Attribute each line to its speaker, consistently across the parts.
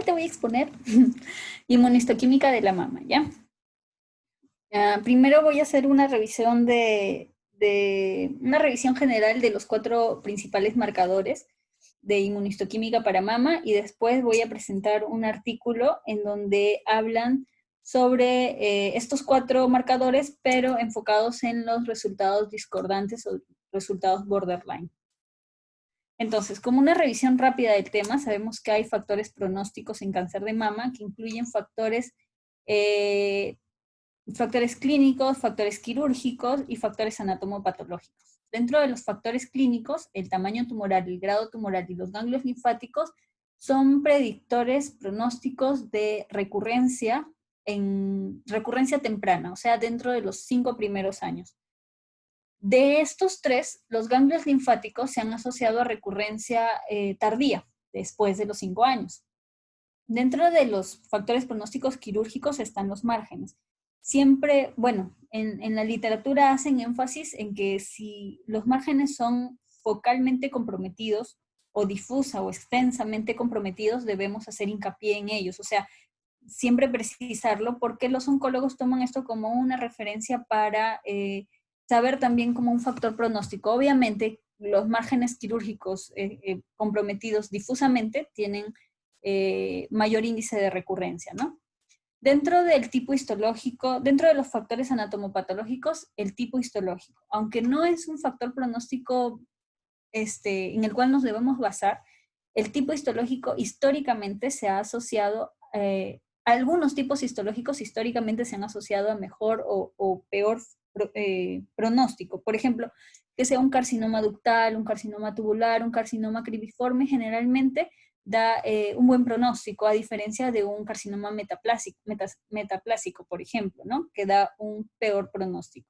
Speaker 1: te voy a exponer inmunistoquímica de la mama, ¿ya? Primero voy a hacer una revisión una revisión general de los 4 principales marcadores de inmunistoquímica para mama y después voy a presentar un artículo en donde hablan sobre estos 4 marcadores, pero enfocados en los resultados discordantes o resultados borderline. Entonces, como una revisión rápida del tema, sabemos que hay factores pronósticos en cáncer de mama que incluyen factores clínicos, factores quirúrgicos y factores anatomopatológicos. Dentro de los factores clínicos, el tamaño tumoral, el grado tumoral y los ganglios linfáticos son predictores pronósticos de recurrencia temprana, o sea, dentro de los 5 primeros años. De estos 3, los ganglios linfáticos se han asociado a recurrencia tardía, después de los 5 años. Dentro de los factores pronósticos quirúrgicos están los márgenes. Siempre, bueno, en la literatura hacen énfasis en que si los márgenes son focalmente comprometidos o difusa o extensamente comprometidos, debemos hacer hincapié en ellos. O sea, siempre precisarlo porque los oncólogos toman esto como una referencia para saber también como un factor pronóstico. Obviamente, los márgenes quirúrgicos comprometidos difusamente tienen mayor índice de recurrencia, ¿no? Dentro del tipo histológico, dentro de los factores anatomopatológicos, el tipo histológico, aunque no es un factor pronóstico en el cual nos debemos basar, el tipo histológico históricamente se ha asociado, algunos tipos histológicos históricamente se han asociado a mejor o peor pronóstico. Por ejemplo, que sea un carcinoma ductal, un carcinoma tubular, un carcinoma cribiforme, generalmente da un buen pronóstico, a diferencia de un carcinoma metaplásico, por ejemplo, ¿no? Que da un peor pronóstico.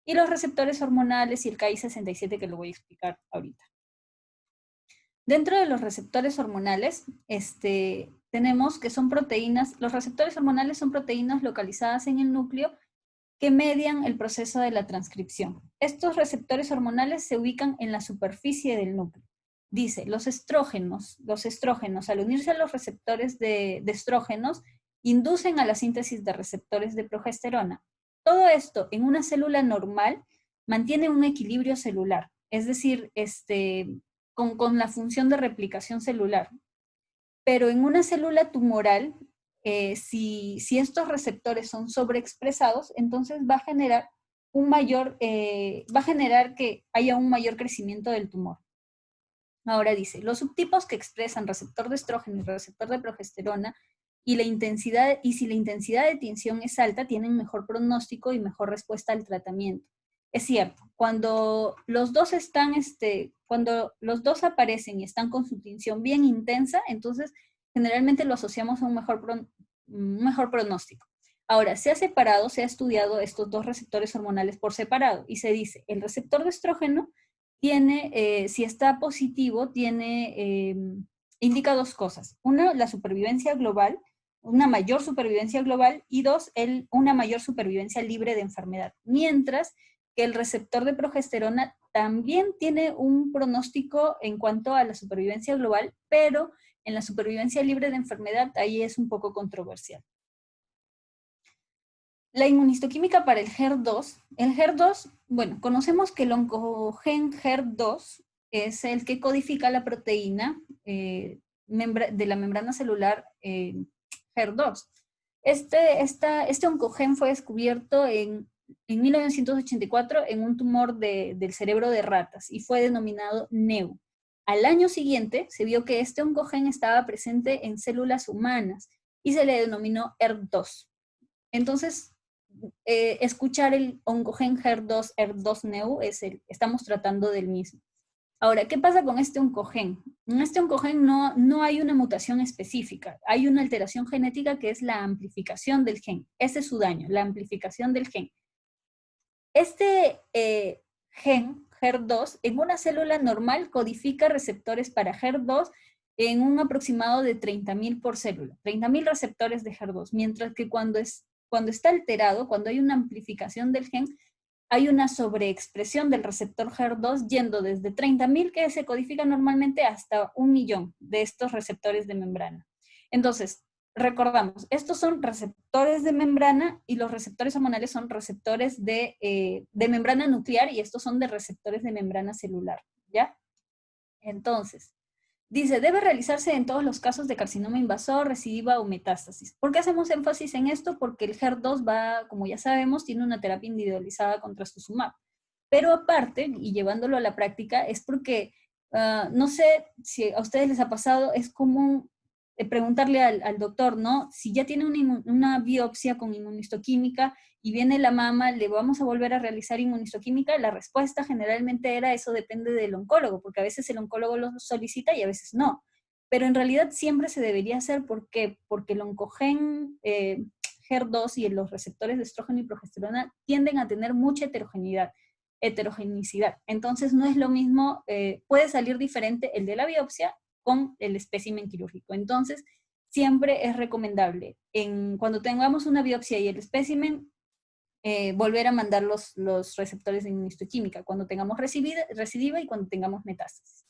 Speaker 1: Y los receptores hormonales y el Ki67, que lo voy a explicar ahorita. Dentro de los receptores hormonales, tenemos que son proteínas, los receptores hormonales son proteínas localizadas en el núcleo que median el proceso de la transcripción. Estos receptores hormonales se ubican en la superficie del núcleo. Dice, los estrógenos, al unirse a los receptores de estrógenos, inducen a la síntesis de receptores de progesterona. Todo esto en una célula normal mantiene un equilibrio celular, es decir, con la función de replicación celular. Pero en una célula tumoral, si estos receptores son sobreexpresados, entonces va a generar que haya un mayor crecimiento del tumor. Ahora dice, los subtipos que expresan receptor de estrógeno y receptor de progesterona si la intensidad de tinción es alta, tienen mejor pronóstico y mejor respuesta al tratamiento. Es cierto, cuando los dos aparecen y están con su tinción bien intensa, entonces generalmente lo asociamos a un mejor pronóstico. Ahora, se ha estudiado estos 2 receptores hormonales por separado y se dice, el receptor de estrógeno tiene, si está positivo, indica 2 cosas. Una, la supervivencia global, una mayor supervivencia global, y 2, una mayor supervivencia libre de enfermedad. Mientras que el receptor de progesterona también tiene un pronóstico en cuanto a la supervivencia global, pero en la supervivencia libre de enfermedad ahí es un poco controversial. La inmunistoquímica para el HER2. El HER2, bueno, conocemos que el oncogen HER2 es el que codifica la proteína de la membrana celular HER2. Este oncogen fue descubierto en 1984 en un tumor del cerebro de ratas y fue denominado NEU. Al año siguiente se vio que este oncogen estaba presente en células humanas y se le denominó ER2. Entonces, escuchar el oncogen HER2, ER2-NEU, estamos tratando del mismo. Ahora, ¿qué pasa con este oncogen? En este oncogen no hay una mutación específica, hay una alteración genética que es la amplificación del gen. Ese es su daño, la amplificación del gen. Este gen, HER2, en una célula normal codifica receptores para HER2 en un aproximado de 30.000 por célula, 30.000 receptores de HER2, mientras que cuando está alterado, cuando hay una amplificación del gen, hay una sobreexpresión del receptor HER2 yendo desde 30.000 que se codifican normalmente hasta 1.000.000 de estos receptores de membrana. Entonces, recordamos, estos son receptores de membrana y los receptores hormonales son receptores de membrana nuclear y estos son de receptores de membrana celular, ¿ya? Entonces, dice, debe realizarse en todos los casos de carcinoma invasor, recidiva o metástasis. ¿Por qué hacemos énfasis en esto? Porque el HER2 va, como ya sabemos, tiene una terapia individualizada con trastuzumab. Pero aparte, y llevándolo a la práctica, es porque, no sé si a ustedes les ha pasado, es común preguntarle al doctor, ¿no? Si ya tiene una biopsia con inmunistoquímica y viene la mama, ¿le vamos a volver a realizar inmunistoquímica? La respuesta generalmente era, eso depende del oncólogo, porque a veces el oncólogo lo solicita y a veces no. Pero en realidad siempre se debería hacer, ¿por qué? Porque el oncogen HER2 y los receptores de estrógeno y progesterona tienden a tener mucha heterogenicidad. Entonces no es lo mismo, puede salir diferente el de la biopsia con el espécimen quirúrgico. Entonces, siempre es recomendable, cuando tengamos una biopsia y el espécimen, volver a mandar los receptores de inmunistoquímica, cuando tengamos recidiva y cuando tengamos metástasis.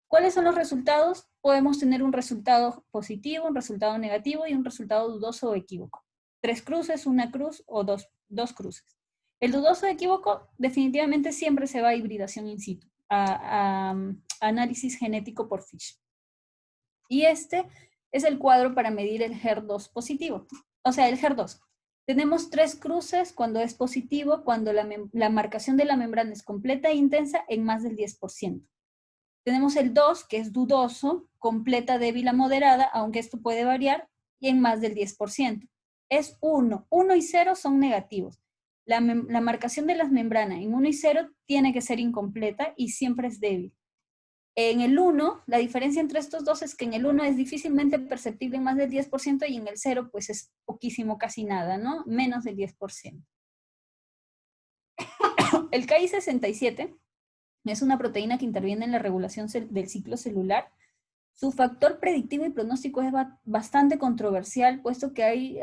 Speaker 1: ¿Cuáles son los resultados? Podemos tener un resultado positivo, un resultado negativo y un resultado dudoso o equívoco. 3 cruces, 1 cruz o dos cruces. El dudoso o equívoco definitivamente siempre se va a hibridación in situ, a análisis genético por FISH. Y este es el cuadro para medir el HER2 positivo. O sea, el HER2. Tenemos 3 cruces cuando es positivo, cuando la marcación de la membrana es completa e intensa en más del 10%. Tenemos el 2, que es dudoso, completa, débil a moderada, aunque esto puede variar, y en más del 10%. Es 1. 1 y 0 son negativos. La marcación de las membranas en 1 y 0 tiene que ser incompleta y siempre es débil. En el 1, la diferencia entre estos dos es que en el 1 es difícilmente perceptible en más del 10% y en el 0 pues es poquísimo, casi nada, ¿no? Menos del 10%. El Ki67 es una proteína que interviene en la regulación del ciclo celular. Su factor predictivo y pronóstico es bastante controversial, puesto que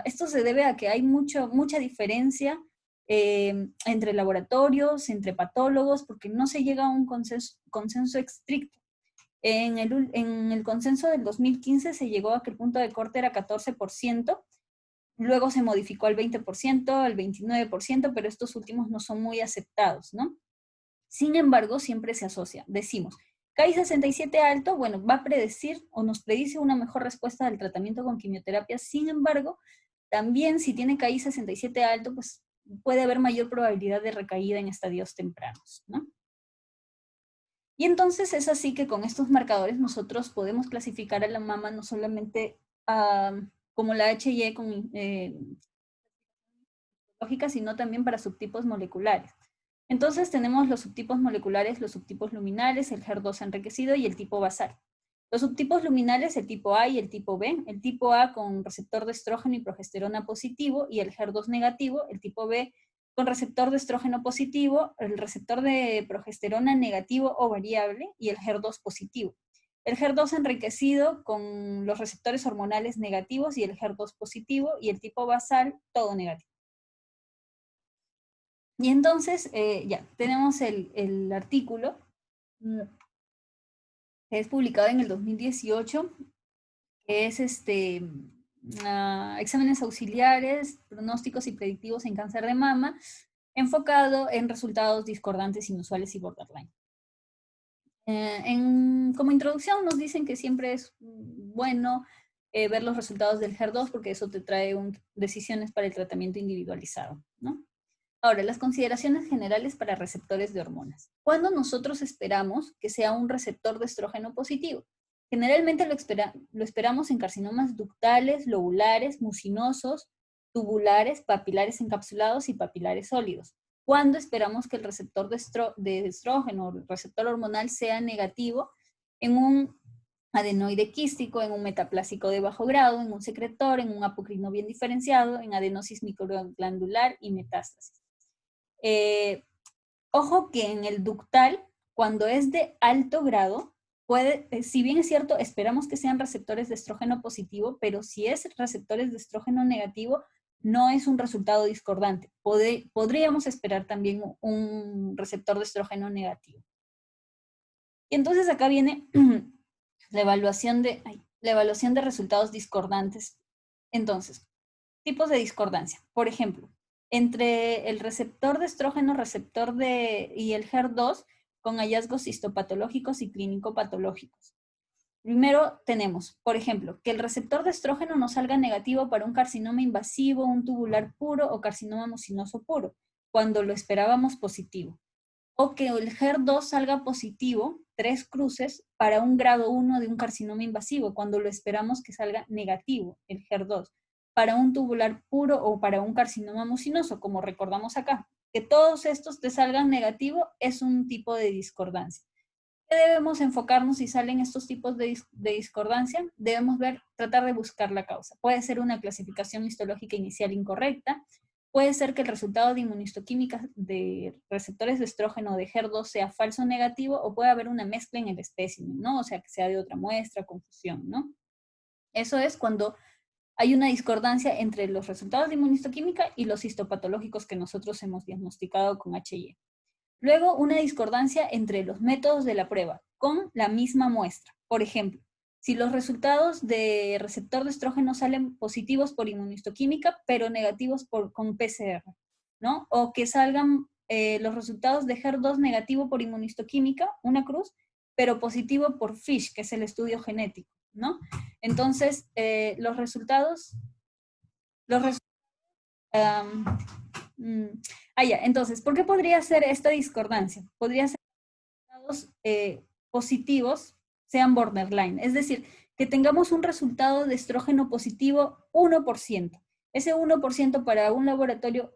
Speaker 1: esto se debe a que hay mucha diferencia entre laboratorios, entre patólogos, porque no se llega a un consenso estricto. En el consenso del 2015 se llegó a que el punto de corte era 14%, luego se modificó al 20%, al 29%, pero estos últimos no son muy aceptados, ¿no? Sin embargo, siempre se asocia. Decimos, Ki67 alto, bueno, va a predecir o nos predice una mejor respuesta al tratamiento con quimioterapia. Sin embargo, también si tiene Ki67 alto, pues puede haber mayor probabilidad de recaída en estadios tempranos, ¿no? Y entonces es así que con estos marcadores nosotros podemos clasificar a la mama no solamente como la HY con lógica, sino también para subtipos moleculares. Entonces tenemos los subtipos moleculares, los subtipos luminales, el HER2 enriquecido y el tipo basal. Los subtipos luminales, el tipo A y el tipo B. El tipo A con receptor de estrógeno y progesterona positivo y el HER2 negativo. El tipo B con receptor de estrógeno positivo, el receptor de progesterona negativo o variable y el HER2 positivo. El HER2 enriquecido con los receptores hormonales negativos y el HER2 positivo y el tipo basal todo negativo. Y entonces, ya, tenemos el artículo que es publicado en el 2018, que es exámenes auxiliares, pronósticos y predictivos en cáncer de mama, enfocado en resultados discordantes, inusuales y borderline. Como introducción nos dicen que siempre es bueno ver los resultados del HER2 porque eso te trae decisiones para el tratamiento individualizado, ¿no? Ahora, las consideraciones generales para receptores de hormonas. ¿Cuándo nosotros esperamos que sea un receptor de estrógeno positivo? Generalmente lo esperamos en carcinomas ductales, lobulares, mucinosos, tubulares, papilares encapsulados y papilares sólidos. ¿Cuándo esperamos que el receptor de estrógeno, el receptor hormonal, sea negativo? En un adenoide quístico, en un metaplásico de bajo grado, en un secretor, en un apocrino bien diferenciado, en adenosis microglandular y metástasis. Ojo que en el ductal, cuando es de alto grado, si bien es cierto, esperamos que sean receptores de estrógeno positivo, pero si es receptores de estrógeno negativo, no es un resultado discordante. Podríamos esperar también un receptor de estrógeno negativo. Y entonces acá viene la evaluación de la evaluación de resultados discordantes. Entonces, tipos de discordancia. Por ejemplo, entre el receptor de estrógeno y el HER2 con hallazgos histopatológicos y clínico-patológicos. Primero tenemos, por ejemplo, que el receptor de estrógeno no salga negativo para un carcinoma invasivo, un tubular puro o carcinoma mucinoso puro, cuando lo esperábamos positivo. O que el HER2 salga positivo, 3 cruces, para un grado 1 de un carcinoma invasivo, cuando lo esperamos que salga negativo, el HER2, para un tubular puro o para un carcinoma mucinoso, como recordamos acá. Que todos estos te salgan negativo es un tipo de discordancia. ¿Qué debemos enfocarnos si salen estos tipos de discordancia? Debemos tratar de buscar la causa. Puede ser una clasificación histológica inicial incorrecta, puede ser que el resultado de inmunistoquímica de receptores de estrógeno de HER2 sea falso o negativo, o puede haber una mezcla en el espécimen, ¿no? O sea, que sea de otra muestra, confusión, ¿no? Eso es cuando hay una discordancia entre los resultados de inmunistoquímica y los histopatológicos que nosotros hemos diagnosticado con HY. Luego, una discordancia entre los métodos de la prueba con la misma muestra. Por ejemplo, si los resultados de receptor de estrógeno salen positivos por inmunistoquímica, pero negativos con PCR, ¿no? O que salgan los resultados de HER2 negativo por inmunistoquímica, una cruz, pero positivo por FISH, que es el estudio genético, ¿no? Entonces, los resultados, um, ya, entonces, ¿por qué podría ser esta discordancia? Podría ser positivos sean borderline, es decir, que tengamos un resultado de estrógeno positivo 1%. Ese 1% para un laboratorio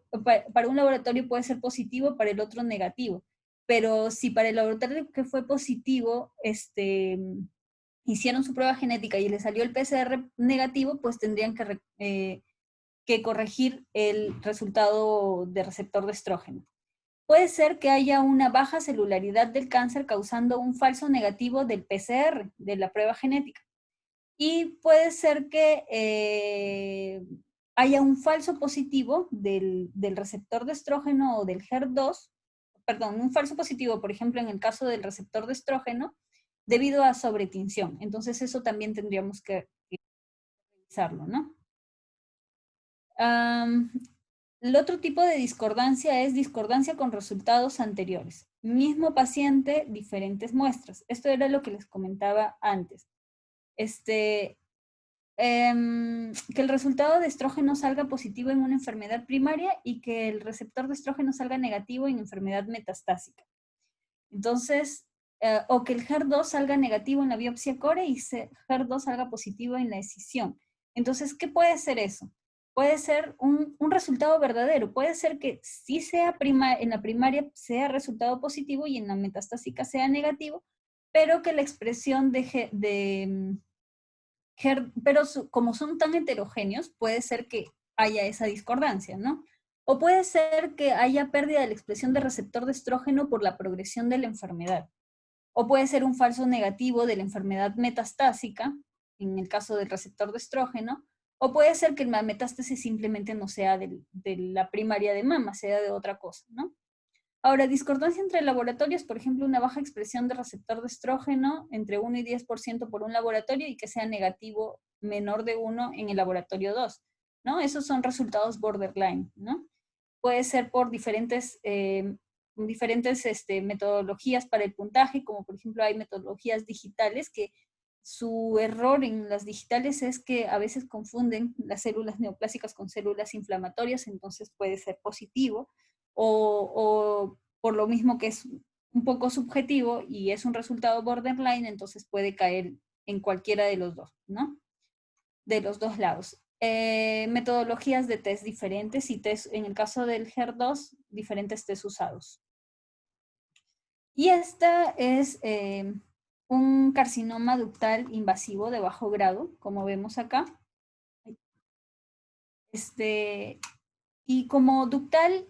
Speaker 1: puede ser positivo, para el otro negativo. Pero si para el laboratorio que fue positivo, hicieron su prueba genética y le salió el PCR negativo, pues tendrían que corregir el resultado de receptor de estrógeno. Puede ser que haya una baja celularidad del cáncer causando un falso negativo del PCR, de la prueba genética. Y puede ser que haya un falso positivo del receptor de estrógeno o del HER2, perdón, un falso positivo, por ejemplo, en el caso del receptor de estrógeno, debido a sobretinción. Entonces eso también tendríamos que revisarlo, ¿no? El otro tipo de discordancia es discordancia con resultados anteriores. Mismo paciente, diferentes muestras. Esto era lo que les comentaba antes. Que el resultado de estrógeno salga positivo en una enfermedad primaria y que el receptor de estrógeno salga negativo en enfermedad metastásica. Entonces, o que el HER2 salga negativo en la biopsia core y HER2 salga positivo en la escisión. Entonces, ¿qué puede ser eso? Puede ser un resultado verdadero. Puede ser que sí sea en la primaria sea resultado positivo y en la metastásica sea negativo, pero que la expresión pero como son tan heterogéneos, puede ser que haya esa discordancia, ¿no? O puede ser que haya pérdida de la expresión de receptor de estrógeno por la progresión de la enfermedad. O puede ser un falso negativo de la enfermedad metastásica, en el caso del receptor de estrógeno, o puede ser que la metástasis simplemente no sea de la primaria de mama, sea de otra cosa, ¿no? Ahora, discordancia entre laboratorios, por ejemplo, una baja expresión de receptor de estrógeno entre 1 y 10% por un laboratorio y que sea negativo menor de 1 en el laboratorio 2, ¿no? Esos son resultados borderline, ¿no? Puede ser por diferentes metodologías para el puntaje, como por ejemplo hay metodologías digitales que su error en las digitales es que a veces confunden las células neoplásicas con células inflamatorias, entonces puede ser positivo, o por lo mismo que es un poco subjetivo y es un resultado borderline, entonces puede caer en cualquiera de los dos, ¿no? De los dos lados. Metodologías de test diferentes y test, en el caso del HER2, diferentes test usados. Y esta es un carcinoma ductal invasivo de bajo grado, como vemos acá. Y como ductal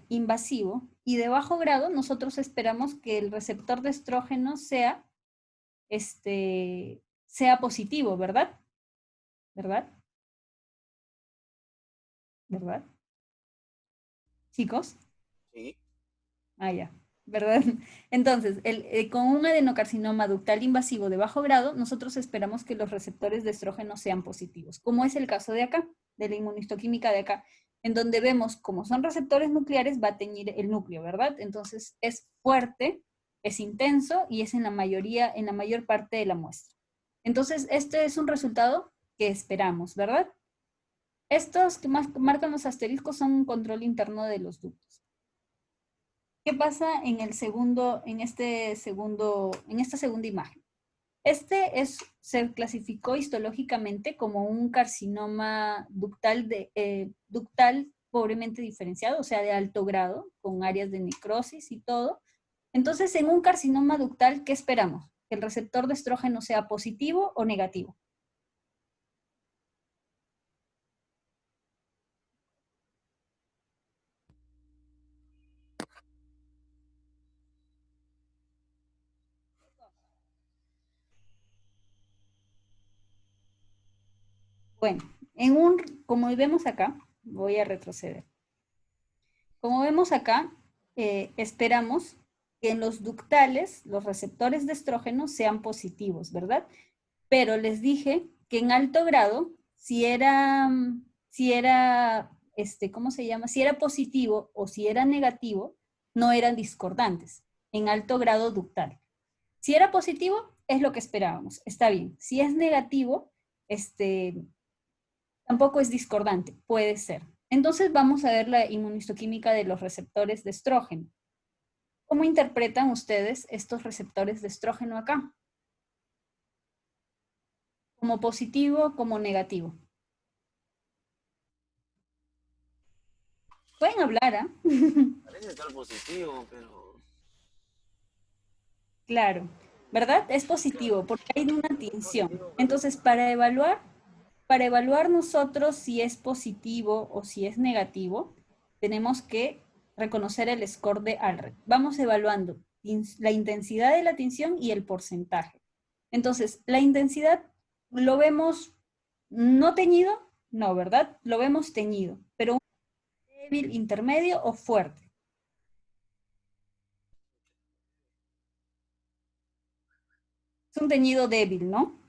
Speaker 1: invasivo y de bajo grado, nosotros esperamos que el receptor de estrógeno sea positivo, ¿verdad? ¿Verdad? ¿Verdad? Chicos.
Speaker 2: Sí.
Speaker 1: Ah, ya. ¿verdad? Entonces, con un adenocarcinoma ductal invasivo de bajo grado, nosotros esperamos que los receptores de estrógeno sean positivos, como es el caso de acá, de la inmunistoquímica de acá, en donde vemos como son receptores nucleares, va a teñir el núcleo, ¿verdad? Entonces, es fuerte, es intenso y es en la mayor parte de la muestra. Entonces, este es un resultado que esperamos, ¿verdad? Estos que marcan los asteriscos son un control interno de los ductos. ¿Qué pasa en el segundo, en esta segunda imagen? Se clasificó histológicamente como un carcinoma ductal pobremente diferenciado, o sea, de alto grado, con áreas de necrosis y todo. Entonces, en un carcinoma ductal, ¿qué esperamos? ¿Que el receptor de estrógeno sea positivo o negativo? Bueno, como vemos acá, voy a retroceder. Como vemos acá, esperamos que en los ductales los receptores de estrógeno sean positivos, ¿verdad? Pero les dije que en alto grado, ¿cómo se llama? Si era positivo o si era negativo, no eran discordantes en alto grado ductal. Si era positivo, es lo que esperábamos, está bien. Si es negativo, tampoco es discordante, puede ser. Entonces vamos a ver la inmunistoquímica de los receptores de estrógeno. ¿Cómo interpretan ustedes estos receptores de estrógeno acá? ¿Como positivo, como negativo? Pueden hablar, ¿ah?
Speaker 2: Parece estar positivo, pero...
Speaker 1: Claro, ¿verdad? Es positivo porque hay una tinción. Entonces, para evaluar nosotros si es positivo o si es negativo, tenemos que reconocer el score de Allred. Vamos evaluando la intensidad de la tinción y el porcentaje. Entonces, la intensidad lo vemos no teñido, no, ¿verdad? Lo vemos teñido, pero débil, intermedio o fuerte. Es un teñido débil, ¿no?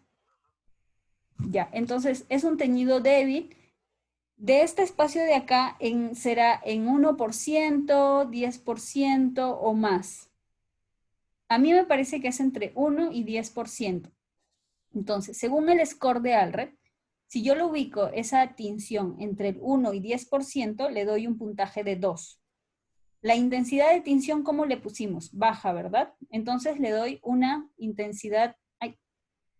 Speaker 1: Ya, entonces es un teñido débil. De este espacio de acá será en 1%, 10% o más. A mí me parece que es entre 1 y 10%. Entonces, según el score de Allred, si yo lo ubico esa tinción entre el 1 y 10%, le doy un puntaje de 2. La intensidad de tinción, ¿cómo le pusimos? Baja, ¿verdad? Entonces le doy una intensidad,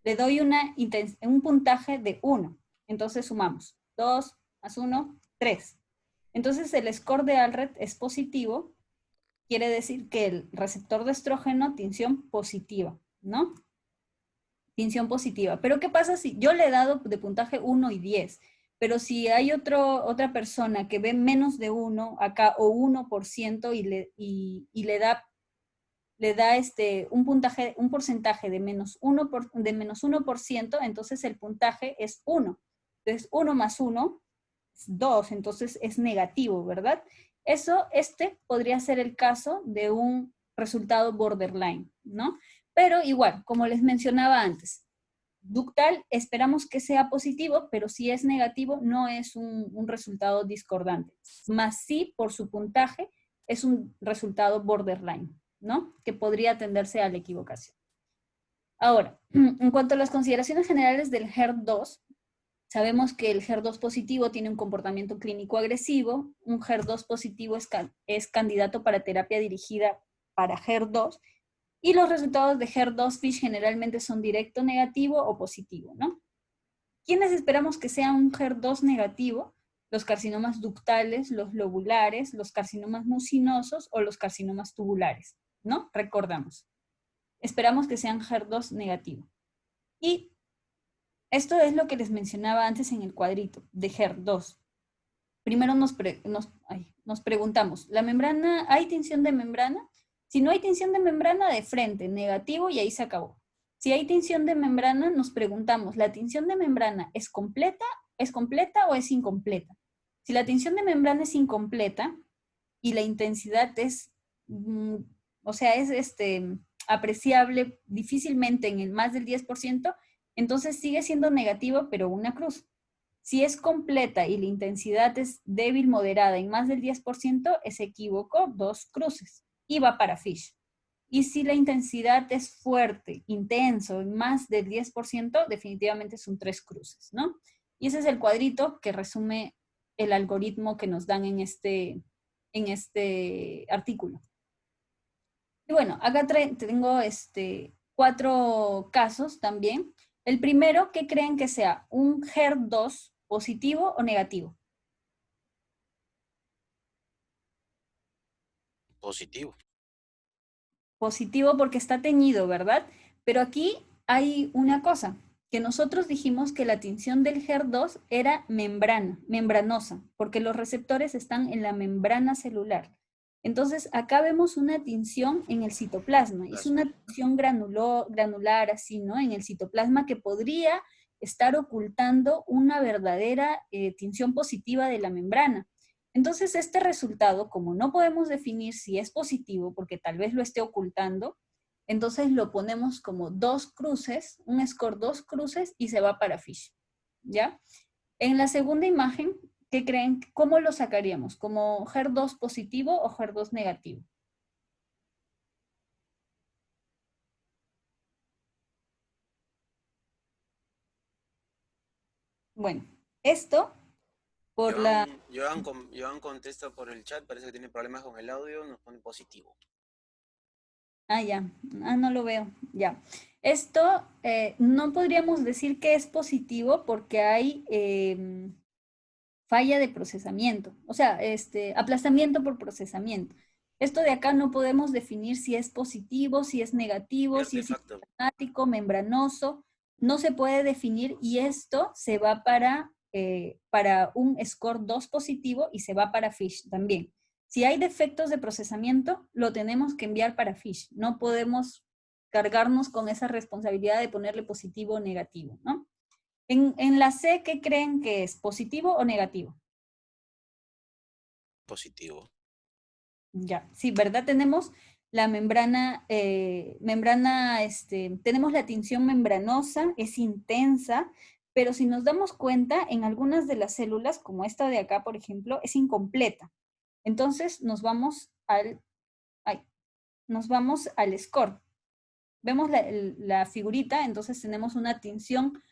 Speaker 1: le doy un puntaje de 1. Entonces sumamos 2 más 1, 3. Entonces el score de Allred es positivo, quiere decir que el receptor de estrógeno, tinción positiva, ¿no? Tinción positiva. Pero ¿qué pasa si yo le he dado de puntaje 1 y 10? Pero si hay otra persona que ve menos de 1 acá o 1% y le da un porcentaje de menos 1%, entonces el puntaje es 1. Entonces 1 más 1 es 2, entonces es negativo, ¿verdad? Este podría ser el caso de un resultado borderline, ¿no? Pero igual, como les mencionaba antes, ductal esperamos que sea positivo, pero si es negativo no es un resultado discordante. Más sí, por su puntaje, es un resultado borderline, ¿no? Que podría tenderse a la equivocación. Ahora, en cuanto a las consideraciones generales del HER2, sabemos que el HER2 positivo tiene un comportamiento clínico agresivo, un HER2 positivo es candidato para terapia dirigida para HER2, y los resultados de HER2-FISH generalmente son directo negativo o positivo, ¿no? ¿Quiénes esperamos que sea un HER2 negativo? Los carcinomas ductales, los lobulares, los carcinomas mucinosos o los carcinomas tubulares, ¿no? Recordamos. Esperamos que sean HER2 negativo. Y esto es lo que les mencionaba antes en el cuadrito de HER2. Primero nos preguntamos, ¿la membrana, hay tinción de membrana? Si no hay tinción de membrana, de frente, negativo y ahí se acabó. Si hay tinción de membrana, nos preguntamos, ¿la tinción de membrana es completa o es incompleta? Si la tinción de membrana es incompleta y la intensidad es o sea, es apreciable difícilmente en el más del 10%, entonces sigue siendo negativo, pero una cruz. Si es completa y la intensidad es débil, moderada en más del 10%, es equívoco, 2 cruces, y va para fish. Y si la intensidad es fuerte, intenso, en más del 10%, definitivamente son 3 cruces, ¿no? Y ese es el cuadrito que resume el algoritmo que nos dan en este artículo. Y bueno, acá tengo 4 casos también. El primero, ¿qué creen que sea? ¿Un HER2 positivo o negativo?
Speaker 2: Positivo.
Speaker 1: Positivo porque está teñido, ¿verdad? Pero aquí hay una cosa, que nosotros dijimos que la tinción del HER2 era membranosa, porque los receptores están en la membrana celular. Entonces, acá vemos una tinción en el citoplasma. Es una tinción granular, así, ¿no? En el citoplasma que podría estar ocultando una verdadera tinción positiva de la membrana. Entonces, este resultado, como no podemos definir si es positivo, porque tal vez lo esté ocultando, entonces lo ponemos como 2 cruces, un score 2 cruces y se va para fish, ¿ya? En la segunda imagen, ¿qué creen? ¿Cómo lo sacaríamos? ¿Como HER2 positivo o HER2 negativo? Bueno, esto por la...
Speaker 2: Joan contesta por el chat, parece que tiene problemas con el audio, nos pone positivo.
Speaker 1: Ah, ya. Ah, no lo veo. Ya. Esto no podríamos decir que es positivo porque hay falla de procesamiento, o sea, aplastamiento por procesamiento. Esto de acá no podemos definir si es positivo, si es negativo, si es
Speaker 2: Artefacto.
Speaker 1: inflammático, membranoso, no se puede definir y esto se va para un score 2 positivo y se va para FISH también. Si hay defectos de procesamiento, lo tenemos que enviar para FISH. No podemos cargarnos con esa responsabilidad de ponerle positivo o negativo, ¿no? En la C, ¿qué creen que es? ¿Positivo o negativo?
Speaker 2: Positivo.
Speaker 1: Ya, sí, ¿verdad? Tenemos la tenemos la tinción membranosa, es intensa, pero si nos damos cuenta, en algunas de las células, como esta de acá, por ejemplo, es incompleta. Entonces nos vamos al score. Vemos la figurita, entonces tenemos una tinción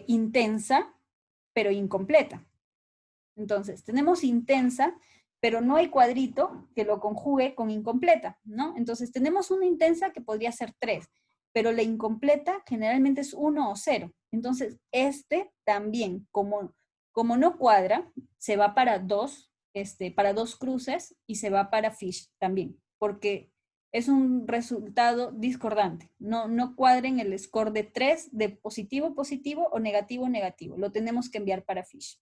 Speaker 1: intensa, pero incompleta. Entonces, tenemos intensa, pero no hay cuadrito que lo conjugue con incompleta, ¿no? Entonces, tenemos una intensa que podría ser 3, pero la incompleta generalmente es 1 o 0. Entonces, también, como no cuadra, se va para 2 cruces y se va para fish también, porque es un resultado discordante. No cuadra en el score de 3 de positivo, positivo o negativo, negativo. Lo tenemos que enviar para fish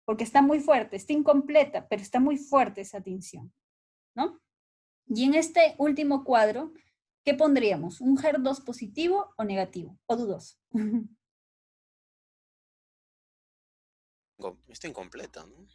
Speaker 1: porque está muy fuerte, está incompleta, pero está muy fuerte esa tinción, ¿no? Y en este último cuadro, ¿qué pondríamos? ¿Un HER2 positivo o negativo? ¿O dudoso?
Speaker 2: Está incompleta, ¿no?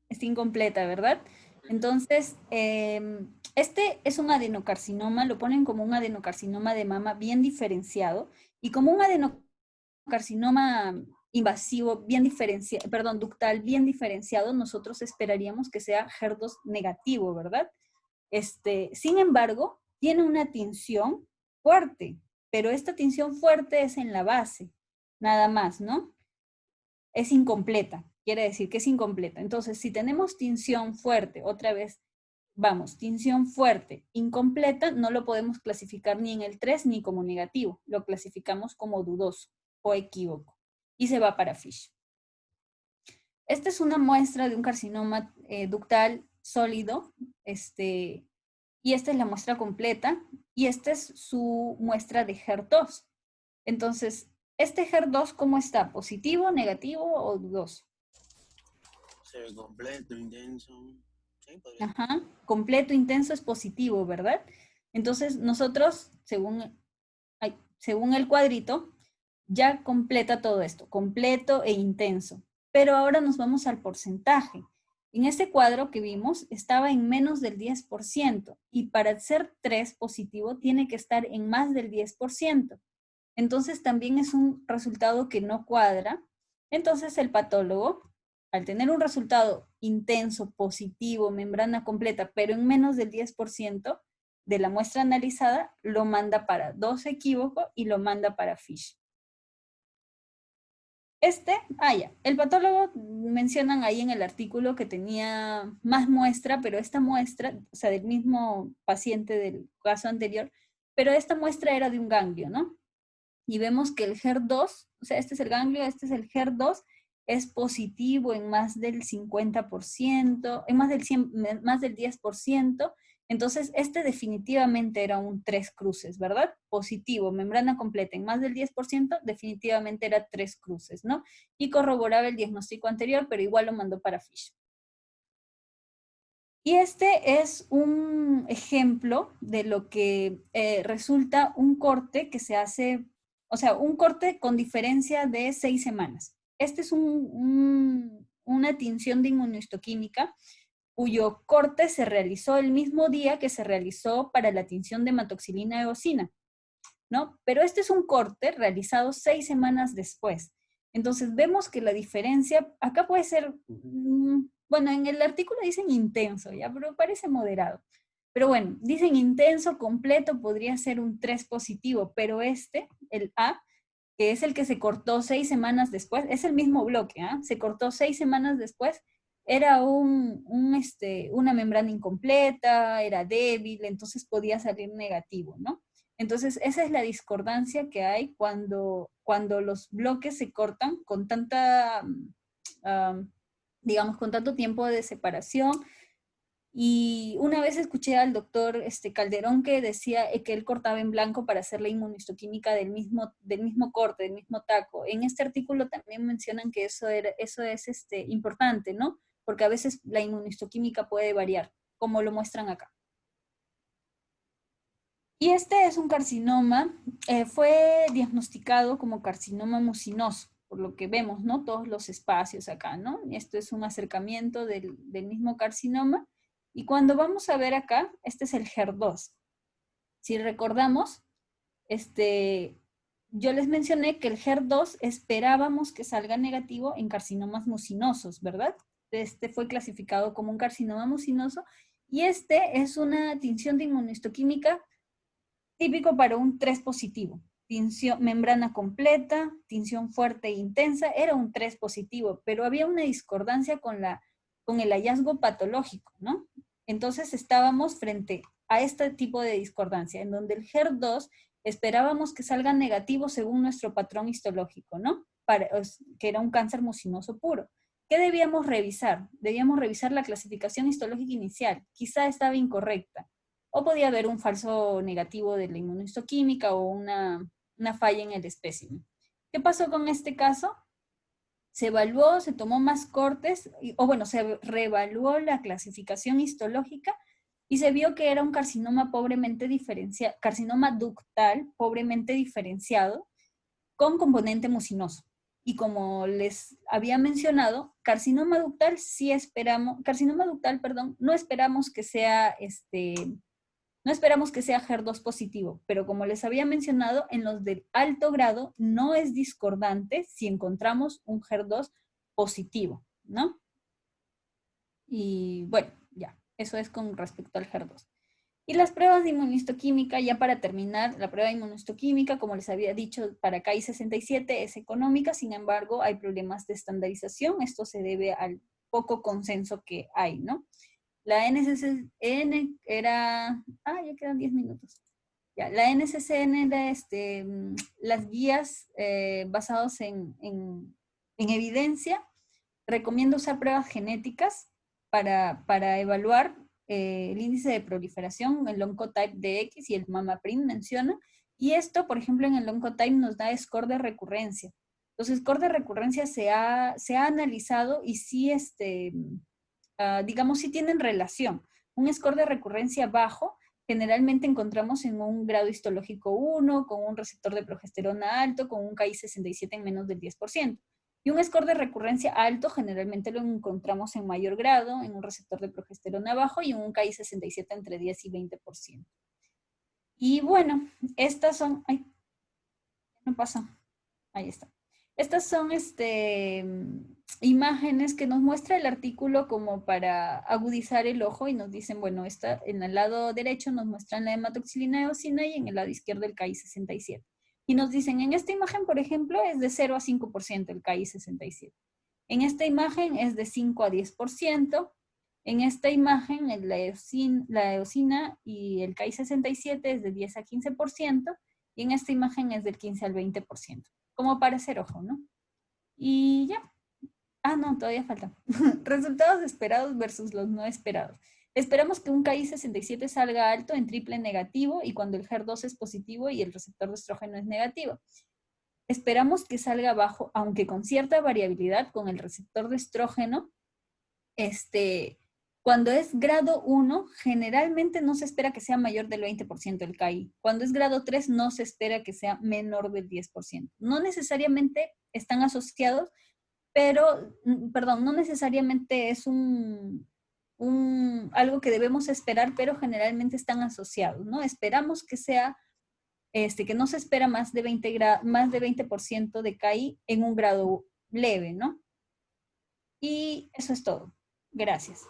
Speaker 1: Está incompleta, ¿verdad? Entonces, este es un adenocarcinoma, lo ponen como un adenocarcinoma de mama bien diferenciado y como un adenocarcinoma invasivo bien diferenciado, perdón, ductal bien diferenciado, nosotros esperaríamos que sea HER2 negativo, ¿verdad? Sin embargo, tiene una tinción fuerte, pero esta tinción fuerte es en la base, nada más, ¿no? Es incompleta, quiere decir que es incompleta. Entonces, si tenemos tinción fuerte, otra vez, vamos, tinción fuerte, incompleta, no lo podemos clasificar ni en el 3 ni como negativo, lo clasificamos como dudoso o equívoco y se va para FISH. Esta es una muestra de un carcinoma ductal sólido, y esta es la muestra completa, y esta es su muestra de HER2. Entonces, ¿este HER2 cómo está? ¿Positivo, negativo o dudoso?
Speaker 2: Se ve completo, intenso. Sí, podría ser.
Speaker 1: Ajá, completo, intenso es positivo, ¿verdad? Entonces, nosotros, según el cuadrito, ya completa todo esto, completo e intenso. Pero ahora nos vamos al porcentaje. En este cuadro que vimos estaba en menos del 10% y para ser 3 positivo tiene que estar en más del 10%. Entonces también es un resultado que no cuadra. Entonces el patólogo, al tener un resultado intenso, positivo, membrana completa, pero en menos del 10% de la muestra analizada, lo manda para 2 equívoco y lo manda para FISH. El patólogo mencionan ahí en el artículo que tenía más muestra, pero esta muestra, o sea, del mismo paciente del caso anterior, pero esta muestra era de un ganglio, ¿no? Y vemos que el HER2, o sea, este es el ganglio, este es el HER2, es positivo en más del 50%, en más del 10%, entonces este definitivamente era un 3 cruces, ¿verdad? Positivo, membrana completa en más del 10%, definitivamente era 3 cruces, ¿no? Y corroboraba el diagnóstico anterior, pero igual lo mandó para FISH. Y este es un ejemplo de lo que resulta un corte que se hace, o sea, un corte con diferencia de 6 semanas. Este es una tinción de inmunohistoquímica cuyo corte se realizó el mismo día que se realizó para la tinción de hematoxilina eosina, ¿no? Pero este es un corte realizado 6 semanas después. Entonces vemos que la diferencia, acá puede ser, bueno, en el artículo dicen intenso, ya, pero parece moderado. Pero bueno, dicen intenso, completo, podría ser un 3 positivo, pero el A, que es el que se cortó 6 semanas después, es el mismo bloque, ¿ah? Se cortó 6 semanas después, era una membrana incompleta, era débil, entonces podía salir negativo, ¿no? Entonces, esa es la discordancia que hay cuando los bloques se cortan con digamos, con tanto tiempo de separación. Y una vez escuché al doctor Calderón que decía que él cortaba en blanco para hacer la inmunohistoquímica del mismo corte, del mismo taco. En este artículo también mencionan que eso es importante, ¿no? Porque a veces la inmunohistoquímica puede variar, como lo muestran acá. Y este es un carcinoma, fue diagnosticado como carcinoma mucinoso, por lo que vemos, ¿no? Todos los espacios acá, ¿no? Esto es un acercamiento del mismo carcinoma. Y cuando vamos a ver acá, este es el HER2. Si recordamos, yo les mencioné que el HER2 esperábamos que salga negativo en carcinomas mucinosos, ¿verdad? Este fue clasificado como un carcinoma mucinoso y este es una tinción de inmunohistoquímica típico para un 3 positivo. Tinción, membrana completa, tinción fuerte e intensa, era un 3 positivo, pero había una discordancia con el hallazgo patológico, ¿no? Entonces estábamos frente a este tipo de discordancia, en donde el HER2 esperábamos que salga negativo según nuestro patrón histológico, ¿no? Que era un cáncer mucinoso puro. ¿Qué debíamos revisar? Debíamos revisar la clasificación histológica inicial. Quizá estaba incorrecta. O podía haber un falso negativo de la inmunohistoquímica o una falla en el espécimen. ¿Qué pasó con este caso? Se evaluó, se tomó más cortes, se reevaluó la clasificación histológica y se vio que era un carcinoma pobremente diferenciado, carcinoma ductal pobremente diferenciado con componente mucinoso. Y como les había mencionado, carcinoma ductal no esperamos que sea no esperamos que sea HER2 positivo, pero como les había mencionado, en los de alto grado no es discordante si encontramos un HER2 positivo, ¿no? Y bueno, ya, eso es con respecto al HER2. Y las pruebas de inmunohistoquímica, ya para terminar, la prueba de inmunohistoquímica, como les había dicho, para KI67 es económica, sin embargo, hay problemas de estandarización. Esto se debe al poco consenso que hay, ¿no? La NCCN era... ya quedan 10 minutos. Ya, la NCCN era las guías basados en evidencia. Recomiendo usar pruebas genéticas para evaluar el índice de proliferación, el Oncotype DX y el MammaPrint menciona. Y esto, por ejemplo, en el Oncotype nos da score de recurrencia. Entonces, score de recurrencia se ha analizado y sí, digamos, sí tienen relación. Un score de recurrencia bajo generalmente encontramos en un grado histológico 1, con un receptor de progesterona alto, con un KI67 en menos del 10%. Y un score de recurrencia alto generalmente lo encontramos en mayor grado, en un receptor de progesterona bajo y en un KI67 entre 10 y 20%. Y bueno, estas son... Ay, no pasa. Ahí está. Estas son imágenes que nos muestra el artículo como para agudizar el ojo y nos dicen, bueno, en el lado derecho nos muestran la hematoxilina eosina y en el lado izquierdo el KI67. Y nos dicen, en esta imagen, por ejemplo, es de 0 a 5% el KI67. En esta imagen es de 5 a 10%. En esta imagen la eosina y el KI67 es de 10 a 15%. Y en esta imagen es del 15 al 20%. Como para hacer ojo, ¿no? Y ya. Ah, no, todavía falta. Resultados esperados versus los no esperados. Esperamos que un KI67 salga alto en triple negativo y cuando el HER2 es positivo y el receptor de estrógeno es negativo. Esperamos que salga bajo, aunque con cierta variabilidad con el receptor de estrógeno. Cuando es grado 1, generalmente no se espera que sea mayor del 20% el KI. Cuando es grado 3, no se espera que sea menor del 10%. No necesariamente están asociados, pero, perdón, no necesariamente es algo que debemos esperar, pero generalmente están asociados, ¿no? Esperamos que sea, que no se espera más de 20% de KI en un grado leve, ¿no? Y eso es todo. Gracias.